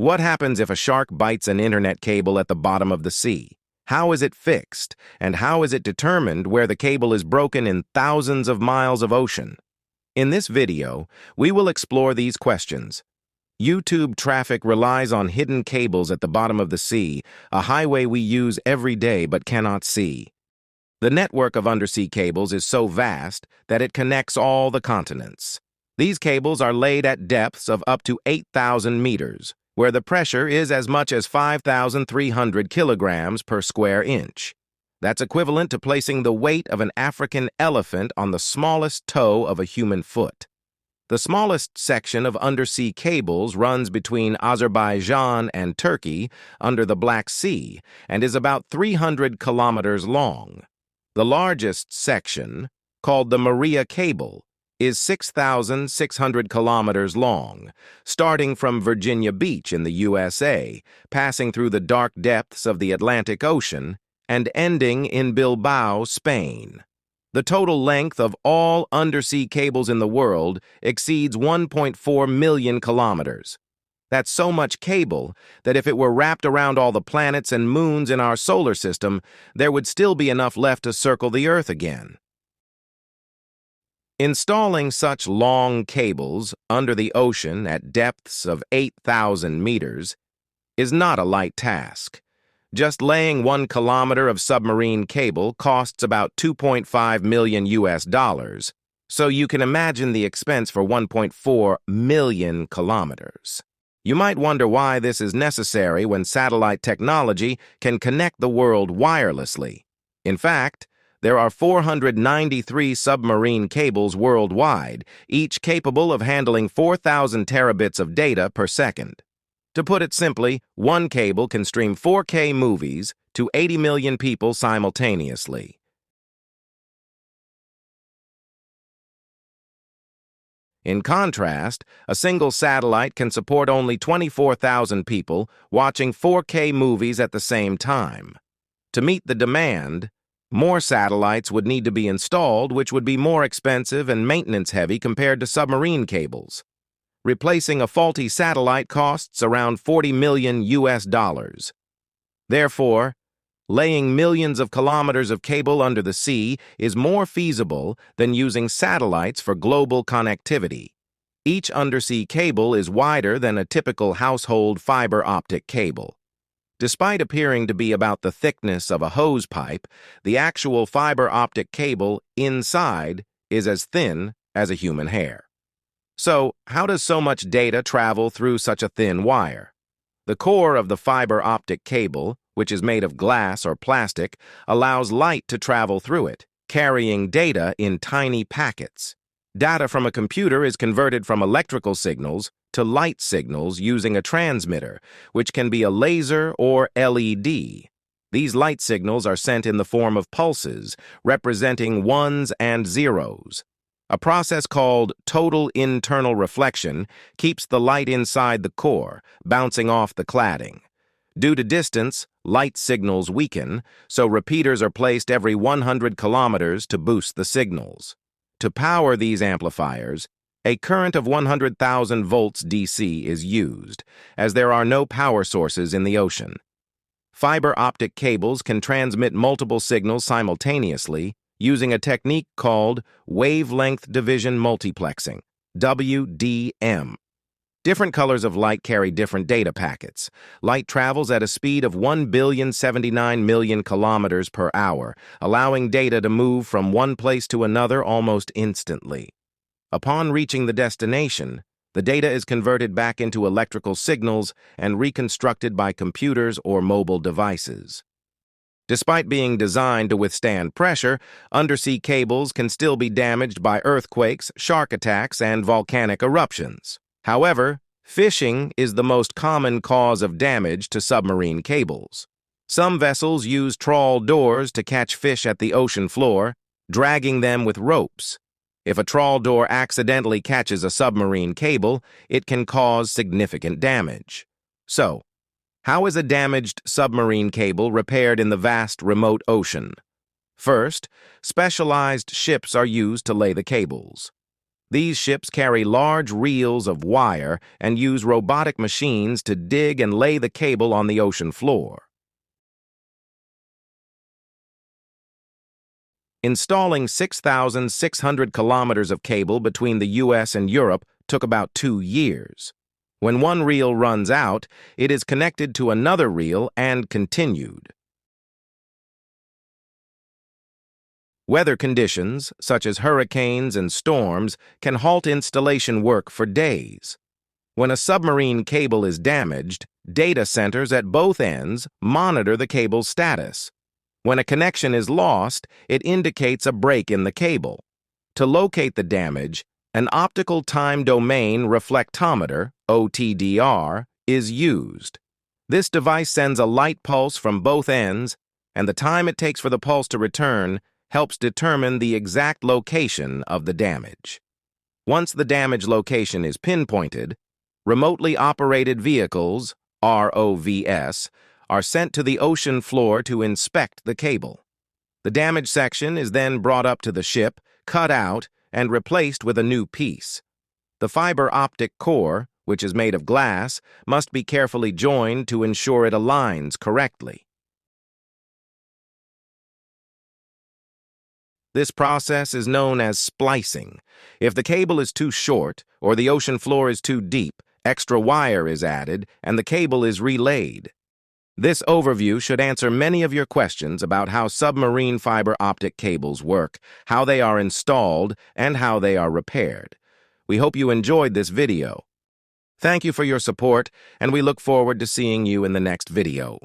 What happens if a shark bites an internet cable at the bottom of the sea? How is it fixed? And how is it determined where the cable is broken in thousands of miles of ocean? In this video, we will explore these questions. YouTube traffic relies on hidden cables at the bottom of the sea, a highway we use every day but cannot see. The network of undersea cables is so vast that it connects all the continents. These cables are laid at depths of up to 8,000 meters, where the pressure is as much as 5,300 kilograms per square inch. That's equivalent to placing the weight of an African elephant on the smallest toe of a human foot. The smallest section of undersea cables runs between Azerbaijan and Turkey under the Black Sea and is about 300 kilometers long. The largest section, called the Maria Cable, is 6,600 kilometers long, starting from Virginia Beach in the USA, passing through the dark depths of the Atlantic Ocean, and ending in Bilbao, Spain. The total length of all undersea cables in the world exceeds 1.4 million kilometers. That's so much cable that if it were wrapped around all the planets and moons in our solar system, there would still be enough left to circle the Earth again. Installing such long cables under the ocean at depths of 8,000 meters is not a light task. Just laying 1 kilometer of submarine cable costs about $2.5 million, so you can imagine the expense for 1.4 million kilometers. You might wonder why this is necessary when satellite technology can connect the world wirelessly. In fact, there are 493 submarine cables worldwide, each capable of handling 4,000 terabits of data per second. To put it simply, one cable can stream 4K movies to 80 million people simultaneously. In contrast, a single satellite can support only 24,000 people watching 4K movies at the same time. To meet the demand, more satellites would need to be installed, which would be more expensive and maintenance-heavy compared to submarine cables. Replacing a faulty satellite costs around $40 million. Therefore, laying millions of kilometers of cable under the sea is more feasible than using satellites for global connectivity. Each undersea cable is wider than a typical household fiber optic cable. Despite appearing to be about the thickness of a hose pipe, the actual fiber optic cable inside is as thin as a human hair. So, how does so much data travel through such a thin wire? The core of the fiber optic cable, which is made of glass or plastic, allows light to travel through it, carrying data in tiny packets. Data from a computer is converted from electrical signals to light signals using a transmitter, which can be a laser or LED. These light signals are sent in the form of pulses, representing ones and zeros. A process called total internal reflection keeps the light inside the core, bouncing off the cladding. Due to distance, light signals weaken, so repeaters are placed every 100 kilometers to boost the signals. To power these amplifiers, a current of 100,000 volts DC is used, as there are no power sources in the ocean. Fiber optic cables can transmit multiple signals simultaneously using a technique called wavelength division multiplexing, WDM. Different colors of light carry different data packets. Light travels at a speed of 1,079,000,000 kilometers per hour, allowing data to move from one place to another almost instantly. Upon reaching the destination, the data is converted back into electrical signals and reconstructed by computers or mobile devices. Despite being designed to withstand pressure, undersea cables can still be damaged by earthquakes, shark attacks, and volcanic eruptions. However, fishing is the most common cause of damage to submarine cables. Some vessels use trawl doors to catch fish at the ocean floor, dragging them with ropes. If a trawl door accidentally catches a submarine cable, it can cause significant damage. So, how is a damaged submarine cable repaired in the vast remote ocean? First, specialized ships are used to lay the cables. These ships carry large reels of wire and use robotic machines to dig and lay the cable on the ocean floor. Installing 6,600 kilometers of cable between the U.S. and Europe took about 2 years. When one reel runs out, it is connected to another reel and continued. Weather conditions, such as hurricanes and storms, can halt installation work for days. When a submarine cable is damaged, data centers at both ends monitor the cable's status. When a connection is lost, it indicates a break in the cable. To locate the damage, an optical time domain reflectometer, OTDR, is used. This device sends a light pulse from both ends, and the time it takes for the pulse to return helps determine the exact location of the damage. Once the damage location is pinpointed, remotely operated vehicles, ROVs, are sent to the ocean floor to inspect the cable. The damaged section is then brought up to the ship, cut out, and replaced with a new piece. The fiber optic core, which is made of glass, must be carefully joined to ensure it aligns correctly. This process is known as splicing. If the cable is too short or the ocean floor is too deep, extra wire is added and the cable is relayed. This overview should answer many of your questions about how submarine fiber optic cables work, how they are installed, and how they are repaired. We hope you enjoyed this video. Thank you for your support, and we look forward to seeing you in the next video.